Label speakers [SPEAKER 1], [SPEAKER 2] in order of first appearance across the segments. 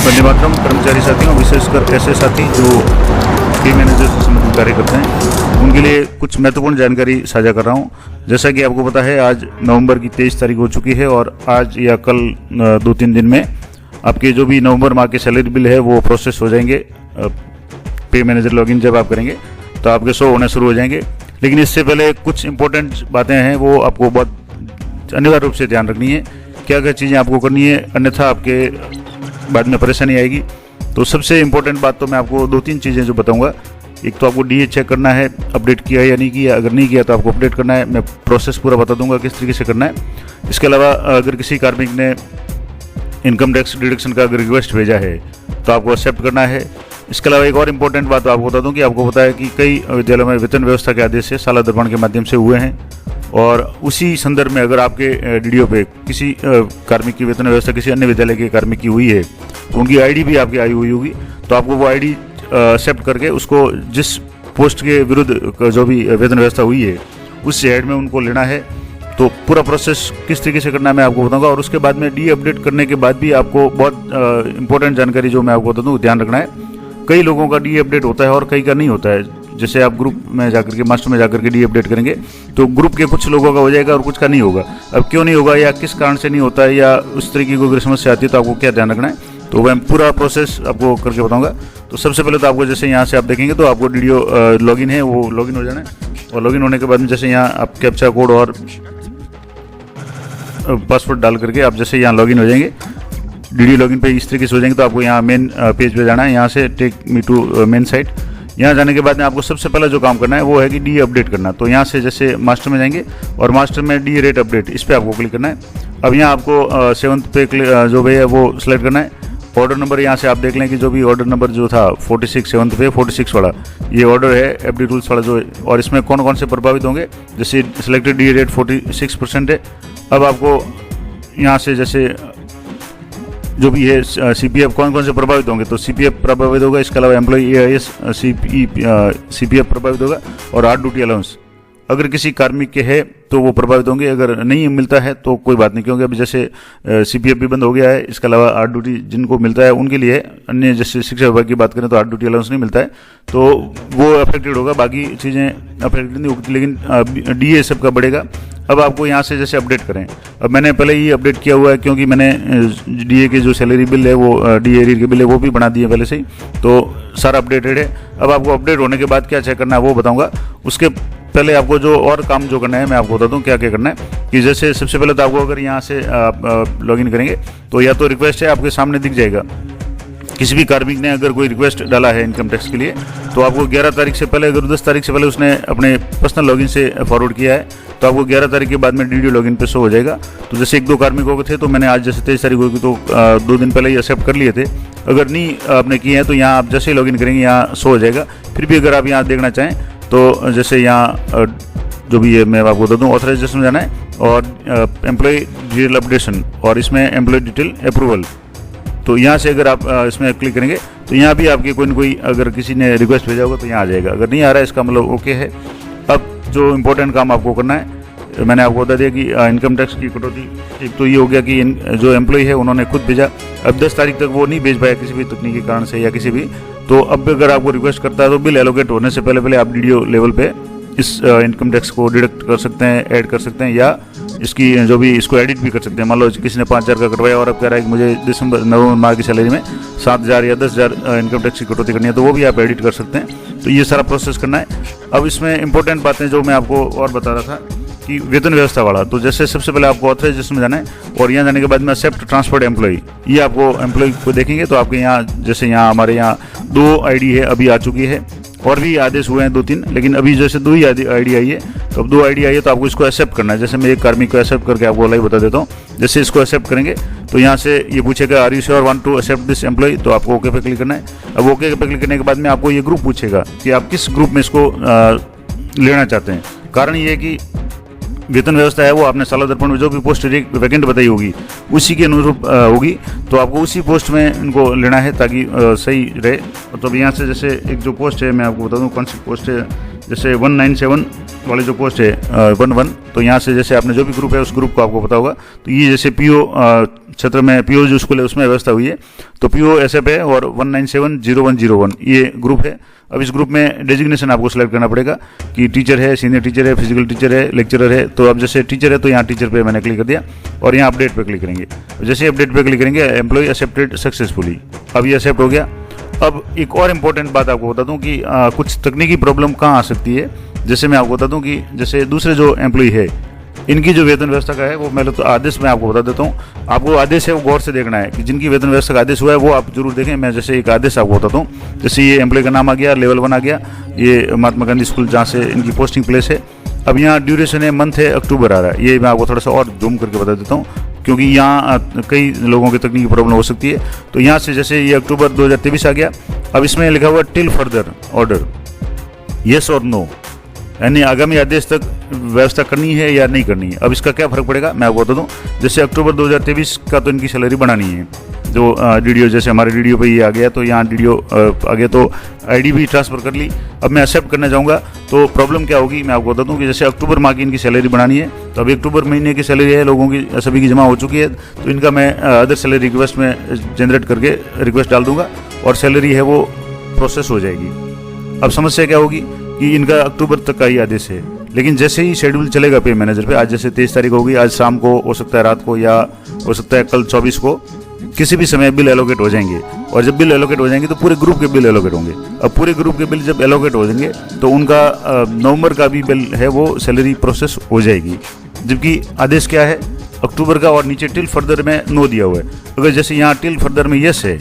[SPEAKER 1] वंदे मातरम। कर्मचारी साथियों, विशेषकर ऐसे साथी जो टीम मैनेजर से संबंधित कार्य करते हैं, उनके लिए कुछ महत्वपूर्ण जानकारी साझा कर रहा हूं। जैसा कि आपको पता है, आज नवंबर की 23 तारीख हो चुकी है और आज या कल 2-3 दिन में आपके जो भी नवंबर माह के सैलरी बिल है वो प्रोसेस हो जाएंगे। पे मैनेजर लॉगिन जब आप करेंगे तो आपके शो होने शुरू हो जाएंगे। लेकिन इससे पहले कुछ इंपॉर्टेंट बातें हैं, वो आपको बहुत अनिवार्य रूप से ध्यान रखनी है। क्या क्या चीज़ें आपको करनी है, अन्यथा आपके बाद में परेशानी आएगी। तो सबसे इम्पोर्टेंट बात तो मैं आपको 2-3 चीज़ें जो बताऊंगा। एक तो आपको डीए चेक करना है, अपडेट किया या नहीं किया। अगर नहीं किया तो आपको अपडेट करना है। मैं प्रोसेस पूरा बता दूंगा किस तरीके से करना है। इसके अलावा अगर किसी कार्मिक ने इनकम टैक्स डिडक्शन का अगर रिक्वेस्ट भेजा है तो आपको एक्सेप्ट करना है। इसके अलावा एक और इम्पोर्टेंट बात तो आपको बता दूं कि आपको पता है कि कई विद्यालयों में वेतन व्यवस्था के आदेश से साला दर्पण के माध्यम से हुए हैं, और उसी संदर्भ में अगर आपके डीडीओ पे किसी कार्मिक की वेतन व्यवस्था किसी अन्य विद्यालय के कार्मिक की हुई है तो उनकी आईडी भी आपकी आई हुई होगी। तो आपको वो आईडी एक्सेप्ट करके उसको जिस पोस्ट के विरुद्ध जो भी वेतन व्यवस्था हुई है उस हेड में उनको लेना है। तो पूरा प्रोसेस किस तरीके से करना है मैं आपको बताऊंगा। और उसके बाद में डी अपडेट करने के बाद भी आपको बहुत इंपॉर्टेंट जानकारी जो मैं आपको बता दूं ध्यान रखना है। कई लोगों का डी अपडेट होता है और कई का नहीं होता है। जैसे आप ग्रुप में जाकर के मास्टर में जाकर के डी अपडेट करेंगे तो ग्रुप के कुछ लोगों का हो जाएगा और कुछ का नहीं होगा। अब क्यों नहीं होगा या किस कारण से नहीं होता है या उस तरीके की कोई समस्या आती है तो आपको क्या ध्यान रखना है, तो मैं पूरा प्रोसेस आपको करके बताऊंगा। तो सबसे पहले तो आपको जैसे यहाँ से आप देखेंगे तो आपको डीडीओ लॉगिन है वो लॉगिन हो जाना है। और लॉगिन होने के बाद में जैसे यहाँ आप कैप्चा कोड और पासवर्ड डाल करके आप जैसे यहाँ लॉगिन हो जाएंगे, डीडीओ लॉगिन पे इस तरीके से हो जाएंगे तो आपको यहाँ मेन पेज पे जाना है। यहाँ से take me to main site. यहाँ जाने के बाद में आपको सबसे पहले जो काम करना है वो है कि डी अपडेट करना। तो यहाँ से जैसे मास्टर में जाएंगे और मास्टर में डी रेट अपडेट इस पर आपको क्लिक करना है। अब यहाँ आपको 7th पे जो भी है वो सिलेक्ट करना है। ऑर्डर नंबर यहाँ से आप देख लें कि जो भी ऑर्डर नंबर जो था 46 7th पे 46 वाला ये ऑर्डर है एफडी रूल्स वाला जो, और इसमें कौन कौन से प्रभावित होंगे। जैसे सिलेक्टेड डी रेट 46% है। अब आपको यहाँ से जैसे जो भी है सीपीएफ कौन कौन से प्रभावित होंगे, तो सीपीएफ प्रभावित होगा। इसके अलावा एम्प्लॉय एआईएस सीपीएफ प्रभावित होगा और आर्ट ड्यूटी अलाउंस अगर किसी कार्मिक के है तो वो प्रभावित होंगे। अगर नहीं मिलता है तो कोई बात नहीं, क्योंकि अभी जैसे सीपीएफ भी बंद हो गया है। इसके अलावा आर्ट ड्यूटी जिनको मिलता है उनके लिए, अन्य जैसे शिक्षा विभाग की बात करें तो आर्ट ड्यूटी अलाउंस नहीं मिलता है तो वो अफेक्टेड होगा, बाकी चीज़ें अफेक्टेड नहीं होगी। लेकिन डीए सबका बढ़ेगा। अब आपको यहाँ से जैसे अपडेट करें, अब मैंने पहले ही अपडेट किया हुआ है क्योंकि मैंने डीए के जो सैलरी बिल है वो डीए एरियर के बिल है वो भी बना दिए पहले से ही, तो सारा अपडेटेड है। अब आपको अपडेट होने के बाद क्या चेक करना है वो बताऊंगा। उसके पहले आपको जो और काम जो करना है मैं आपको बता दूं क्या क्या करना है। कि जैसे सबसे पहले तो आपको अगर यहाँ से लॉगिन करेंगे तो या तो रिक्वेस्ट है आपके सामने दिख जाएगा। किसी भी कार्मिक ने अगर कोई रिक्वेस्ट डाला है इनकम टैक्स के लिए तो आपको 11 तारीख से पहले, अगर 10 तारीख से पहले उसने अपने पर्सनल लॉगिन से फॉरवर्ड किया है तो आपको 11 तारीख के बाद में डीडीओ लॉगिन पे शो हो जाएगा। तो जैसे 1-2 कार्मिकों के थे तो मैंने आज जैसे 23 तारीख होगी तो 2 दिन पहले ही एक्सेप्ट कर लिए थे। अगर नहीं आपने किए हैं तो यहाँ आप जैसे ही लॉगिन करेंगे यहाँ शो हो जाएगा। फिर भी अगर आप यहाँ देखना चाहें तो जैसे यहाँ जो भी है मैं आपको बता दूँ, ऑथराइजेशन में जाना है और एम्प्लॉय डिटेल अपडेशन और इसमें एम्प्लॉय डिटेल अप्रूवल। तो यहाँ से अगर आप इसमें क्लिक करेंगे तो यहाँ भी आपके कोई न कोई अगर किसी ने रिक्वेस्ट भेजा होगा तो यहाँ आ जाएगा। अगर नहीं आ रहा है इसका मतलब ओके है। अब जो इम्पोर्टेंट काम आपको करना है मैंने आपको बता दिया कि इनकम टैक्स की कटौती एक तो ये हो गया कि जो एम्प्लॉय है उन्होंने खुद भेजा। अब 10 तारीख तक वो नहीं भेज पाया किसी भी तकनीकी कारण से या किसी भी, तो अब अगर आपको रिक्वेस्ट करता है तो बिल एलोकेट होने से पहले आप डीडीओ लेवल पे इस इनकम टैक्स को डिडक्ट कर सकते हैं, ऐड कर सकते हैं या इसकी जो भी इसको एडिट भी कर सकते हैं। मान लो किसी ने 5,000 का कटवाया और अब कह रहा है कि मुझे नवंबर माह की सैलरी में 7,000 या 10,000 इनकम टैक्स की कटौती करनी है तो वो भी आप एडिट कर सकते हैं। तो ये सारा प्रोसेस करना है। अब इसमें इंपॉर्टेंट बातें जो मैं आपको और बता रहा था कि वेतन व्यवस्था वाला, तो जैसे सबसे पहले आपको ऑथराइजेशन में जाना है और यहाँ जाने के बाद में एक्सेप्ट ट्रांसफर्ड एम्प्लॉय, ये आपको एम्प्लॉय को देखेंगे तो आपके यहाँ जैसे यहाँ हमारे यहाँ 2 आईडी है अभी आ चुकी है और भी आदेश हुए हैं 2-3, लेकिन अभी जैसे 2 ही आईडी आई है। तो अब 2 आईडी आई है तो आपको इसको एक्सेप्ट करना है। जैसे मैं एक कार्मिक को एक्सेप्ट करके आपको लाइव बता देता हूँ। जैसे इसको एक्सेप्ट करेंगे तो यहाँ से ये पूछेगा are you sure want to accept this employ, तो आपको ओके पे क्लिक करना है। अब ओके पे क्लिक करने के बाद में आपको ये ग्रुप पूछेगा कि आप किस ग्रुप में इसको लेना चाहते हैं। कारण ये है कि वेतन व्यवस्था है वो आपने साला दर्पण में जो भी पोस्ट वैकेंट बताई होगी उसी के अनुरूप होगी, तो आपको उसी पोस्ट में इनको लेना है ताकि सही रहे। तो अब यहाँ से जैसे एक जो पोस्ट है मैं आपको बता दूँ कौन सी पोस्ट है। जैसे 197 वाले जो पोस्ट है 11, तो यहाँ से जैसे आपने जो भी ग्रुप है उस ग्रुप को आपको पता होगा, तो ये जैसे पीओ क्षेत्र में पीओ जो स्कूल है उसमें व्यवस्था हुई है, तो पीओ एसएफ है और 1970101 ये ग्रुप है। अब इस ग्रुप में डेजिग्नेशन आपको सेलेक्ट करना पड़ेगा कि टीचर है, सीनियर टीचर है, फिजिकल टीचर है, लेक्चरर है। तो अब जैसे टीचर है तो यहाँ टीचर पे मैंने क्लिक कर दिया और यहाँ अपडेट पे क्लिक करेंगे। जैसे अपडेट पे क्लिक करेंगे एम्प्लॉय एक्सेप्टेड सक्सेसफुली, अब ये एक्सेप्ट हो गया। अब एक और इम्पोर्टेंट बात आपको बता दूं कि कुछ तकनीकी प्रॉब्लम कहाँ आ सकती है। जैसे मैं आपको बता दूं कि जैसे दूसरे जो एम्प्लॉय है इनकी जो वेतन व्यवस्था का है वो मैं तो आदेश में आपको बता देता हूँ। आपको आदेश है वो गौर से देखना है कि जिनकी वेतन व्यवस्था का आदेश हुआ है वो आप जरूर देखें। मैं जैसे एक आदेश आपको बताता हूँ, जैसे ये एम्प्लॉय का नाम आ गया, लेवल 1 आ गया, ये महात्मा गांधी स्कूल जहाँ से इनकी पोस्टिंग प्लेस है। अब यहाँ ड्यूरेशन है, मंथ है, अक्टूबर आ रहा है। ये मैं आपको थोड़ा सा और जूम करके बता देता हूँ क्योंकि यहाँ कई लोगों की तकनीकी प्रॉब्लम हो सकती है। तो यहाँ से जैसे ये अक्टूबर 2023 आ गया। अब इसमें लिखा हुआ टिल फर्दर ऑर्डर, येस और नो, यानी आगामी आदेश तक व्यवस्था करनी है या नहीं करनी है। अब इसका क्या फर्क पड़ेगा मैं आपको बता दूं। जैसे अक्टूबर 2023 का तो इनकी सैलरी बढ़ानी है, जो डीडीओ जैसे हमारे डीडीओ पे ये आ गया तो यहाँ डीडीओ आ गया तो आईडी भी ट्रांसफ़र कर ली। अब मैं एक्सेप्ट करना चाहूँगा तो प्रॉब्लम क्या होगी मैं आपको बता दूँ कि जैसे अक्टूबर माह की इनकी सैलरी बढ़ानी है, तो अभी अक्टूबर महीने की सैलरी है लोगों की सभी की जमा हो चुकी है, तो इनका मैं अदर सैलरी रिक्वेस्ट में जनरेट करके रिक्वेस्ट डाल दूंगा और सैलरी है वो प्रोसेस हो जाएगी। अब समस्या क्या होगी कि इनका अक्टूबर तक का ही आदेश है, लेकिन जैसे ही शेड्यूल चलेगा पे मैनेजर पे, आज जैसे 23 तारीख होगी, आज शाम को हो सकता है रात को या हो सकता है कल 24 को किसी भी समय बिल एलोकेट हो जाएंगे। और जब बिल एलोकेट हो जाएंगे तो पूरे ग्रुप के बिल एलोकेट होंगे। अब पूरे ग्रुप के बिल जब एलोकेट हो जाएंगे तो उनका नवंबर का भी बिल है वो सैलरी प्रोसेस हो जाएगी। जबकि आदेश क्या है अक्टूबर का और नीचे टिल फर्दर में नो दिया हुआ है। अगर जैसे यहाँ टिल फर्दर में यस है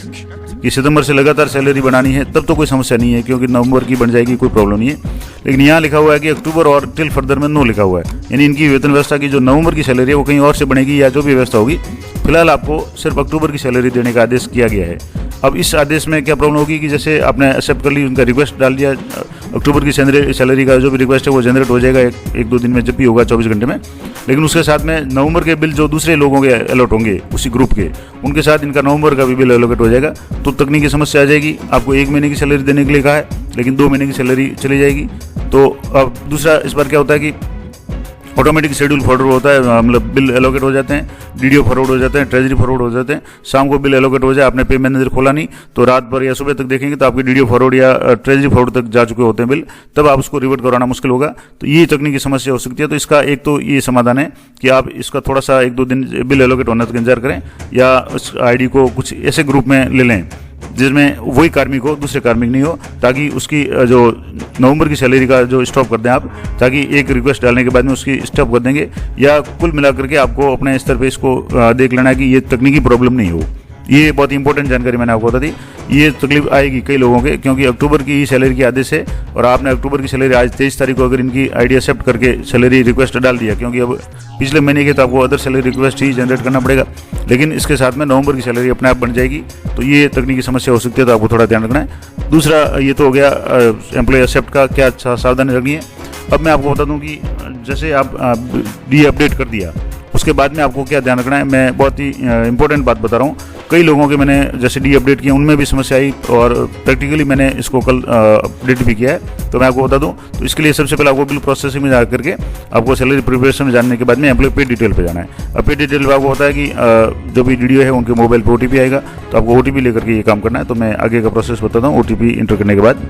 [SPEAKER 1] कि सितंबर से लगातार सैलरी बनानी है तब तो कोई समस्या नहीं है क्योंकि नवंबर की बन जाएगी, कोई प्रॉब्लम नहीं है। लेकिन यहाँ लिखा हुआ है कि अक्टूबर और टिल फर्दर में नो लिखा हुआ है, यानी इनकी वेतन व्यवस्था की जो नवंबर की सैलरी है वो कहीं और से बनेगी या जो भी व्यवस्था होगी, फिलहाल आपको सिर्फ अक्टूबर की सैलरी देने का आदेश किया गया है। अब इस आदेश में क्या प्रॉब्लम होगी कि जैसे आपने एक्सेप्ट कर ली, उनका रिक्वेस्ट डाल दिया, अक्टूबर की सैलरी का जो भी रिक्वेस्ट है वो जनरेट हो जाएगा एक दो दिन में, जब भी होगा 24 घंटे में। लेकिन उसके साथ में नवंबर के बिल जो दूसरे लोगों के अलॉट होंगे उसी ग्रुप के, उनके साथ इनका नवंबर का भी बिल एलोकेट हो जाएगा। तो तकनीकी समस्या आ जाएगी। आपको 1 महीने की सैलरी देने के लिए कहा है लेकिन 2 महीने की सैलरी चली जाएगी। तो अब दूसरा इस बार क्या होता है कि ऑटोमेटिक शेड्यूल फॉरवर्ड होता है, मतलब बिल एलोकेट हो जाते हैं, डीडीओ फॉरवर्ड हो जाते हैं, ट्रेजरी फॉरवर्ड हो जाते हैं। शाम को बिल एलोकेट हो जाए, आपने पे मैनेजर खोला नहीं तो रात भर या सुबह तक देखेंगे तो आपके डीडीओ फॉरवर्ड या ट्रेजरी फॉरवर्ड तक जा चुके होते हैं बिल, तब आप उसको रिवर्ट कराना मुश्किल होगा। तो ये तकनीकी समस्या हो सकती है। तो इसका एक तो ये समाधान है कि आप इसका थोड़ा सा 1-2 दिन बिल एलोकेट होने तक इंतजार करें या उस आईडी को कुछ ऐसे ग्रुप में ले लें जिसमें वही कार्मिक हो, दूसरे कार्मिक नहीं हो, ताकि उसकी जो नवंबर की सैलरी का जो स्टॉप कर दें आप, ताकि एक रिक्वेस्ट डालने के बाद में उसकी स्टॉप कर देंगे। या कुल मिलाकर के आपको अपने स्तर पे इसको देख लेना है कि ये तकनीकी प्रॉब्लम नहीं हो। ये बहुत इंपॉर्टेंट जानकारी मैंने आपको बता दी। ये तकलीफ आएगी कई लोगों के क्योंकि अक्टूबर की सैलरी की आदेश है और आपने अक्टूबर की सैलरी आज 23 तारीख को अगर इनकी आईडी एक्सेप्ट करके सैलरी रिक्वेस्ट डाल दिया, क्योंकि अब पिछले महीने के तो आपको अदर सैलरी रिक्वेस्ट ही जनरेट करना पड़ेगा, लेकिन इसके साथ में नवंबर की सैलरी अपने आप बन जाएगी। तो ये तकनीकी समस्या हो सकती है, तो आपको थोड़ा ध्यान रखना है। दूसरा ये तो हो गया एम्प्लॉय एक्सेप्ट का क्या सावधानी रखनी है। अब मैं आपको बता दूं कि जैसे आप डी अपडेट कर दिया उसके बाद में आपको क्या ध्यान रखना है। मैं बहुत ही इंपॉर्टेंट बात बता रहा हूँ। कई लोगों के मैंने जैसे डी अपडेट किया उनमें भी समस्या आई और प्रैक्टिकली मैंने इसको कल अपडेट भी किया है। तो मैं आपको बता दूं, तो इसके लिए सबसे पहले आपको बिल प्रोसेसिंग में जा करके आपको सैलरी प्रिपरेशन में जानने के बाद में एम्प्लॉय पे डिटेल पे जाना है। अब पे डिटेल पे आपको होता है कि जो भी डीडीओ है उनके मोबाइल पर OTP आएगा, तो आपको OTP लेकर के ये काम करना है। तो मैं आगे का प्रोसेस बताता हूँ OTP इंटर करने के बाद।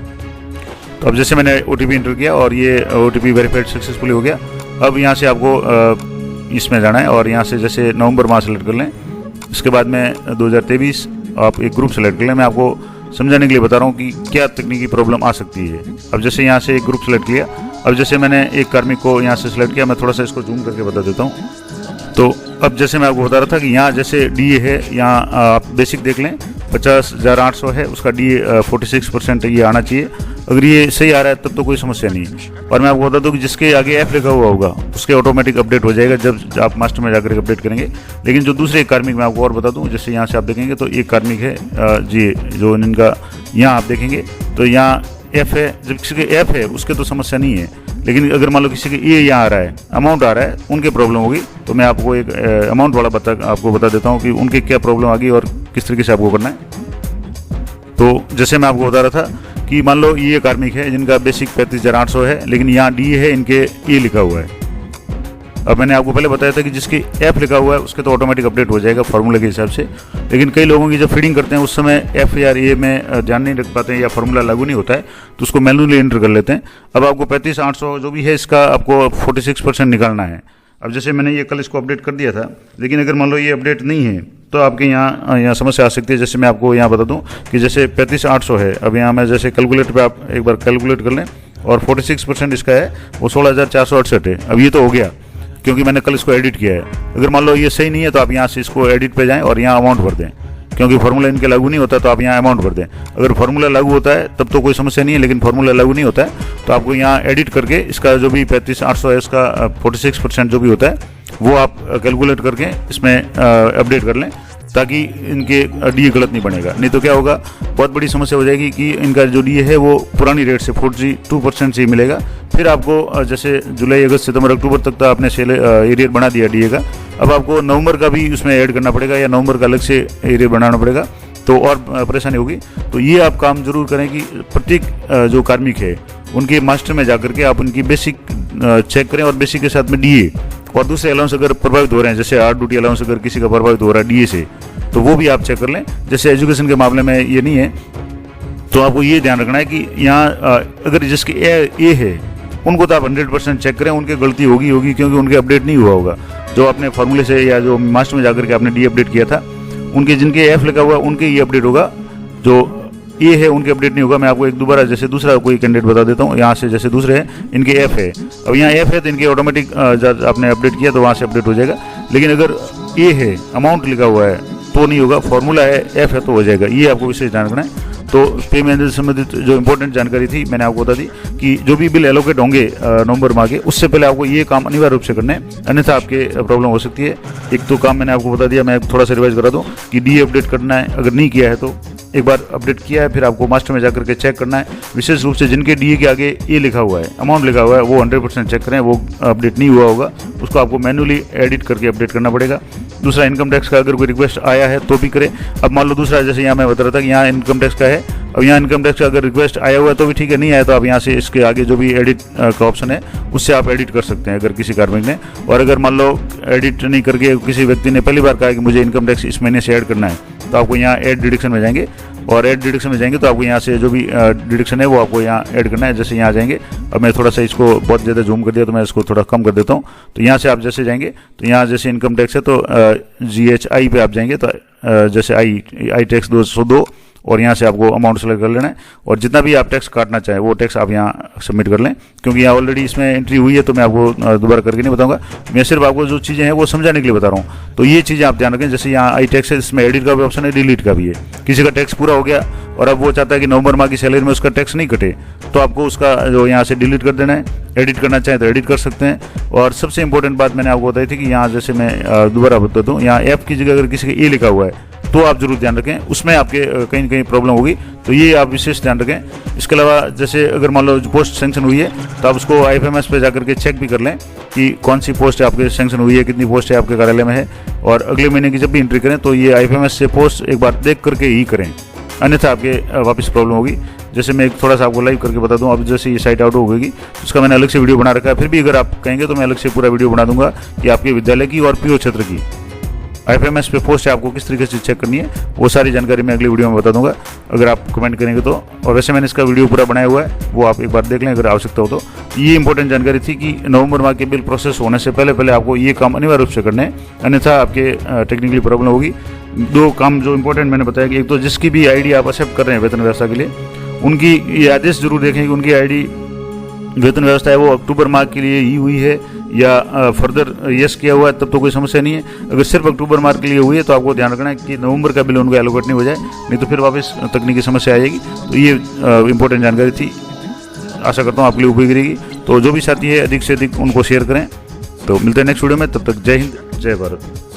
[SPEAKER 1] तो अब जैसे मैंने OTP इंटर किया और ये OTP वेरीफाइड सक्सेसफुली हो गया। अब यहाँ से आपको इसमें जाना है और यहाँ से जैसे नवंबर माह सेलेक्ट कर लें। इसके बाद में 2023 आप एक ग्रुप सेलेक्ट कर लें। मैं आपको समझाने के लिए बता रहा हूँ कि क्या तकनीकी प्रॉब्लम आ सकती है। अब जैसे यहाँ से एक ग्रुप सेलेक्ट किया, अब जैसे मैंने एक कार्मिक को यहाँ से सिलेक्ट किया, मैं थोड़ा सा इसको जूम करके बता देता हूँ। तो अब जैसे मैं आपको बता रहा था कि यहाँ जैसे DA है, यहाँ आप बेसिक देख लें 50,800 है, उसका DA 46% ये आना चाहिए। अगर ये सही आ रहा है तब तो कोई समस्या नहीं है। और मैं आपको बता दूं कि जिसके आगे F लिखा हुआ होगा उसके ऑटोमेटिक अपडेट हो जाएगा जब आप मास्टर में जाकर अपडेट करेंगे। लेकिन जो दूसरे कार्मिक मैं आपको और बता दूं, जैसे यहाँ से आप देखेंगे तो एक कार्मिक है जी जो इनका यहाँ आप देखेंगे तो यहाँ F है। जब किसी के F है उसके तो समस्या नहीं है, लेकिन अगर मान लो किसी के A यहाँ आ रहा है, अमाउंट आ रहा है, उनके प्रॉब्लम होगी। तो मैं आपको एक अमाउंट वाला आपको बता देता हूँ कि उनके क्या प्रॉब्लम आ गई और किस तरीके से आपको करना है। तो जैसे मैं आपको बता रहा था कि मान लो ये कार्मिक है जिनका बेसिक 35,800 है, लेकिन यहाँ डी है, इनके ए लिखा हुआ है। अब मैंने आपको पहले बताया था कि जिसकी एफ लिखा हुआ है उसके तो ऑटोमेटिक अपडेट हो जाएगा फार्मूला के हिसाब से, लेकिन कई लोगों की जब फीडिंग करते हैं उस समय एफ या ए में ध्यान नहीं रख पाते हैं या फार्मूला लागू नहीं होता है, तो उसको मैनुअली एंटर कर लेते हैं। अब आपको 35,800 जो भी है इसका आपको 46% निकालना है। अब जैसे मैंने ये कल इसको अपडेट कर दिया था, लेकिन अगर मान लो ये अपडेट नहीं है तो आपके यहाँ समस्या आ सकती है। जैसे मैं आपको यहाँ बता दूँ कि जैसे 35,800 है, अब यहाँ मैं जैसे कैलकुलेटर पे आप एक बार कैलकुलेट कर लें और 46% इसका है वो 16,468 है। अब ये तो हो गया क्योंकि मैंने कल इसको एडिट किया है। अगर मान लो ये सही नहीं है तो आप यहाँ से इसको एडिट पे जाएं और यहाँ अमाउंट भर दें, क्योंकि फार्मूला इनके लागू नहीं होता तो आप यहाँ अमाउंट भर दें। अगर फार्मूला लागू होता है तब तो कोई समस्या नहीं है, लेकिन फार्मूला लागू नहीं होता है तो आपको यहाँ एडिट करके इसका जो भी 35,800 है इसका 46% जो भी होता है वो आप कैलकुलेट करके इसमें अपडेट कर लें, ताकि इनके डी गलत नहीं बनेगा। नहीं तो क्या होगा, बहुत बड़ी समस्या हो जाएगी कि इनका जो डी है वो पुरानी रेट से 42% से ही मिलेगा। फिर आपको जैसे जुलाई, अगस्त, सितंबर, अक्टूबर तक तो आपने एरियर बना दिया डी का, अब आपको नवंबर का भी उसमें ऐड करना पड़ेगा या नवंबर का अलग से एरियर बनाना पड़ेगा, तो और परेशानी होगी। तो ये आप काम जरूर करें कि प्रत्येक जो कार्मिक है उनके मास्टर में जाकर के आप उनकी बेसिक चेक करें और बेसिक के साथ में डीए और दूसरे अलाउंस अगर प्रभावित हो रहे हैं, जैसे आर ड्यूटी अलाउंस अगर किसी का प्रभावित हो रहा है डीए से, तो वो भी आप चेक कर लें। जैसे एजुकेशन के मामले में ये नहीं है, तो आपको ये ध्यान रखना है कि यहाँ अगर जिसके ए है उनको तो आप 100% चेक करें, उनकी गलती होगी क्योंकि उनके अपडेट नहीं हुआ होगा। जो आपने फार्मूले से या जो मास्टर में जाकर के आपने डी अपडेट किया था, उनके जिनके एफ लिखा हुआ उनके ये अपडेट होगा, जो ए है उनके अपडेट नहीं होगा। मैं आपको एक दोबारा जैसे दूसरा कोई कैंडिडेट बता देता हूँ। यहाँ से जैसे दूसरे हैं इनके एफ है, अब यहाँ एफ है तो इनके ऑटोमेटिक आपने अपडेट किया तो वहाँ से अपडेट हो जाएगा। लेकिन अगर ए है, अमाउंट लिखा हुआ है तो नहीं होगा, फॉर्मूला है, एफ है तो हो जाएगा। ये आपको विशेष ध्यान रखना है। तो पे मैनेजर से संबंधित जो इंपॉर्टेंट जानकारी थी मैंने आपको बता दी कि जो भी बिल एलोकेट होंगे नवंबर माह के, उससे पहले आपको ये काम अनिवार्य रूप से करना है, अन्यथा आपके प्रॉब्लम हो सकती है। एक तो काम मैंने आपको बता दिया, मैं थोड़ा सा रिवाइज करा दूं कि डी अपडेट करना है, अगर नहीं किया है तो एक बार अपडेट किया है फिर आपको मास्टर में जाकर के चेक करना है। विशेष रूप से जिनके डी के आगे ए लिखा हुआ है, अमाउंट लिखा हुआ है, वो 100% चेक करें, वो अपडेट नहीं हुआ होगा, उसको आपको मैनुअली एडिट करके अपडेट करना पड़ेगा। दूसरा, इनकम टैक्स का अगर कोई रिक्वेस्ट आया है तो भी करें। अब मान लो दूसरा, जैसे यहाँ मैं बता रहा था कि यहाँ इनकम टैक्स का है, अब यहाँ इनकम टैक्स का अगर रिक्वेस्ट आया हुआ है तो भी ठीक है, नहीं आया तो आप यहाँ से इसके आगे जो भी एडिट का ऑप्शन है उससे आप एडिट कर सकते हैं अगर किसी कार्मिक ने। और अगर मान लो एडिट नहीं करके किसी व्यक्ति ने पहली बार कहा कि मुझे इनकम टैक्स इस महीने से ऐड करना है, तो आपको यहाँ ऐड डिडक्शन में जाएंगे और ऐड डिडक्शन में जाएंगे तो आपको यहाँ से जो भी डिडक्शन है वो आपको यहाँ ऐड करना है। जैसे यहाँ जाएंगे, अब मैं थोड़ा सा इसको बहुत ज़्यादा जूम कर दिया तो मैं इसको थोड़ा कम कर देता हूँ। तो यहाँ से आप जैसे जाएंगे तो यहाँ जैसे इनकम टैक्स है तो GHI पे आप जाएंगे तो जैसे आई टैक्स 202 और यहाँ से आपको अमाउंट सेलेक्ट कर लेना है और जितना भी आप टैक्स काटना चाहें वो टैक्स आप यहाँ सबमिट कर लें। क्योंकि यहाँ ऑलरेडी इसमें एंट्री हुई है तो मैं आपको दोबारा करके नहीं बताऊंगा, मैं सिर्फ आपको जो चीज़ें हैं वो समझाने के लिए बता रहा हूँ। तो ये चीज़ें आप ध्यान रखें। जैसे यहाँ आई टैक्स है, इसमें एडिट का भी ऑप्शन है, डिलीट का भी है। किसी का टैक्स पूरा हो गया और अब वो चाहता है कि नवंबर माह की सैलरी में उसका टैक्स नहीं कटे, तो आपको उसका जो यहाँ से डिलीट कर देना है। एडिट करना चाहें तो एडिट कर सकते हैं। और सबसे इंपॉर्टेंट बात मैंने आपको बताई थी कि यहाँ जैसे मैं दोबारा बता दूँ, यहाँ एफ की जगह अगर किसी का ए लिखा हुआ है तो आप जरूर ध्यान रखें, उसमें आपके कहीं ना कहीं प्रॉब्लम होगी, तो ये आप विशेष ध्यान रखें। इसके अलावा जैसे अगर मान लो पोस्ट सेंक्शन हुई है तो आप उसको IFMS पे जाकर के चेक भी कर लें कि कौन सी पोस्ट आपके सेंक्शन हुई है, कितनी पोस्ट है आपके कार्यालय में है। और अगले महीने की जब भी एंट्री करें तो ये IFMS से पोस्ट एक बार देख करके ही करें, अन्यथा आपके वापस प्रॉब्लम होगी। जैसे मैं थोड़ा सा आपको लाइव करके बता दूं, अब जैसे ये साइट आउट हो गई तो उसका मैंने अलग से वीडियो बना रखा है। फिर भी अगर आप कहेंगे तो मैं अलग से पूरा वीडियो बना दूंगा कि आपके विद्यालय की और PO क्षेत्र की IFMS पे पोस्ट है आपको किस तरीके से चेक करनी है, वो सारी जानकारी मैं अगली वीडियो में बता दूंगा अगर आप कमेंट करेंगे तो। और वैसे मैंने इसका वीडियो पूरा बनाया हुआ है, वो आप एक बार देख लें अगर आवश्यकता हो तो। ये इंपॉर्टेंट जानकारी थी कि नवंबर माह के बिल प्रोसेस होने से पहले आपको ये काम अनिवार्य रूप से करने हैं, अन्यथा आपके टेक्निकली प्रॉब्लम होगी। दो काम जो इंपॉर्टेंट मैंने बताया कि एक तो जिसकी भी ID आप एक्सेप्ट कर रहे हैं वेतन व्यवस्था के लिए, उनकी ये आदेश जरूर देखें कि उनकी ID वेतन व्यवस्था है वो अक्टूबर माह के लिए ही हुई है या फर्दर यस किया हुआ है, तब तो कोई समस्या नहीं है। अगर सिर्फ अक्टूबर माह के लिए हुई है तो आपको ध्यान रखना है कि नवंबर का बिल उनको एलोकेट नहीं हो जाए, नहीं तो फिर वापस तकनीकी समस्या आएगी। तो ये इंपॉर्टेंट जानकारी थी, आशा करता हूँ आपके लिए उपयोगी रहेगी। तो जो भी साथी है अधिक से अधिक उनको शेयर करें। तो मिलते हैं नेक्स्ट वीडियो में, तब तक जय हिंद, जय भारत।